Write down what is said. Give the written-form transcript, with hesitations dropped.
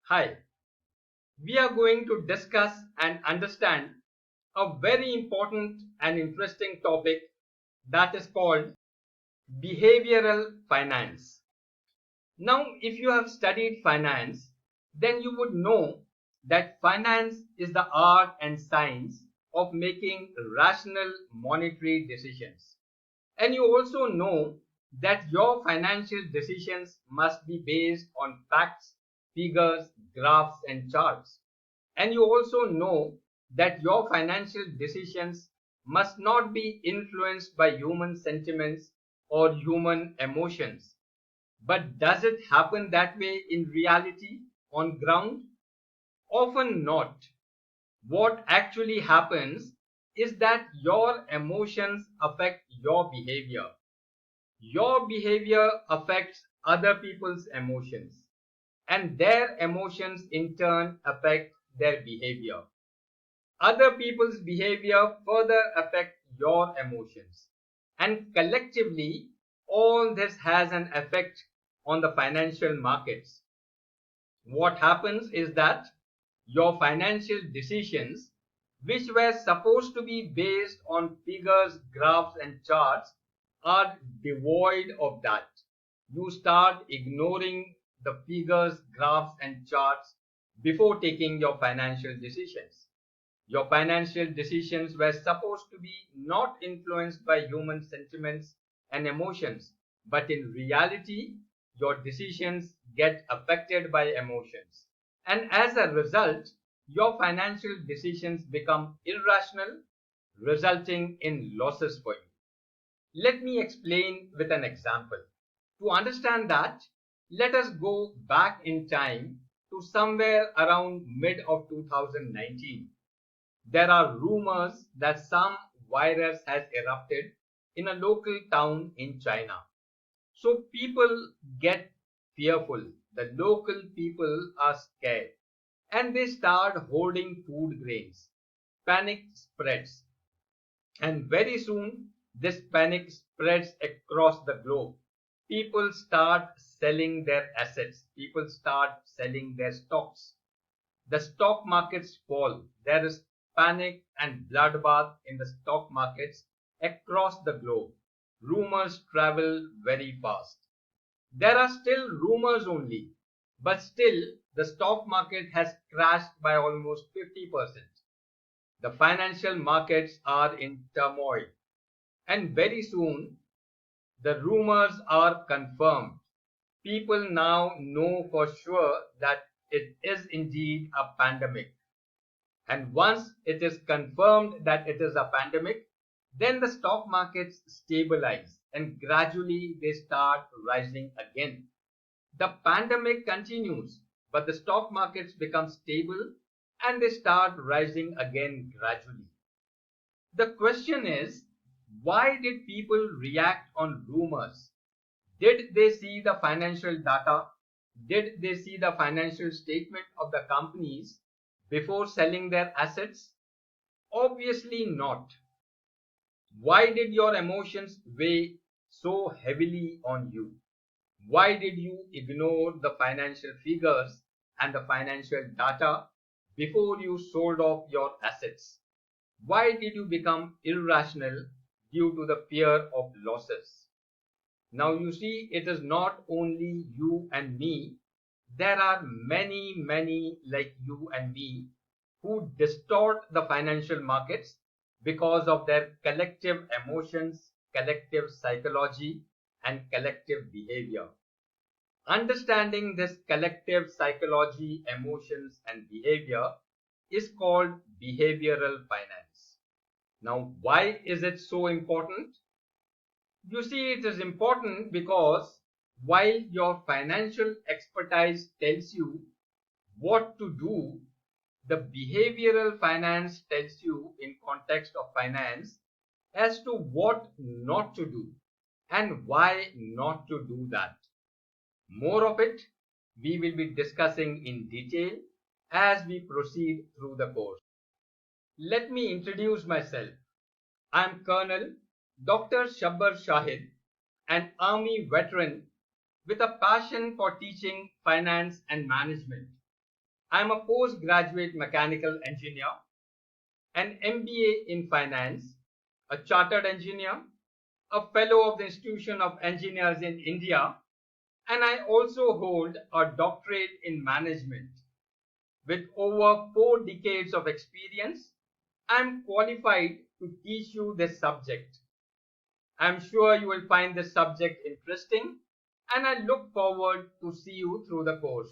Hi, we are going to discuss and understand a very important and interesting topic that is called behavioral finance. Now, if you have studied finance, then you would know that finance is the art and science of making rational monetary decisions. And you also know that your financial decisions must be based on facts, figures, graphs, and charts. And you also know that your financial decisions must not be influenced by human sentiments or human emotions. But does it happen that way in reality on ground? Often not. What actually happens is that your emotions affect your behavior. Your behavior affects other people's emotions, and their emotions in turn affect their behavior. Other people's behavior further affect your emotions, and collectively, all this has an effect on the financial markets. What happens is that your financial decisions, which were supposed to be based on figures, graphs, and charts, are devoid of that. You start ignoring the figures, graphs, and charts before taking your financial decisions. Your financial decisions were supposed to be not influenced by human sentiments and emotions, but in reality, your decisions get affected by emotions. And as a result, your financial decisions become irrational, resulting in losses for you. Let me explain with an example. To understand that, let us go back in time to somewhere around mid of 2019. There are rumors that some virus has erupted in a local town in China. So people get fearful. The local people are scared and they start hoarding food grains. Panic spreads, and very soon this panic spreads across the globe. People start selling their assets, people start selling their stocks. The stock markets fall. There is panic and bloodbath in the stock markets across the globe. Rumors travel very fast. There are still rumors only, but still the stock market has crashed by almost 50%. The financial markets are in turmoil, and very soon the rumors are confirmed. People now know for sure that it is indeed a pandemic. And once it is confirmed that it is a pandemic, then the stock markets stabilize and gradually they start rising again. The pandemic continues, but the stock markets become stable and they start rising again gradually. The question is, why did people react on rumors? Did they see the financial data? Did they see the financial statement of the companies before selling their assets? Obviously not. Why did your emotions weigh so heavily on you? Why did you ignore the financial figures and the financial data before you sold off your assets? Why did you become irrational due to the fear of losses? Now you see, it is not only you and me. There are many like you and me who distort the financial markets because of their collective emotions, collective psychology, and collective behavior. Understanding this collective psychology, emotions, and behavior is called behavioral finance. Now, why is it so important? You see, it is important because while your financial expertise tells you what to do, the behavioral finance tells you in context of finance as to what not to do and why not to do that. More of it we will be discussing in detail as we proceed through the course. Let me introduce myself. I am Colonel Dr. Shabbar Shahid, an Army veteran with a passion for teaching finance and management. I am a postgraduate mechanical engineer, an MBA in finance, a chartered engineer, a fellow of the Institution of Engineers in India, and I also hold a doctorate in management. With over 4 decades of experience, I am qualified to teach you this subject. I am sure you will find this subject interesting, and I look forward to see you through the course.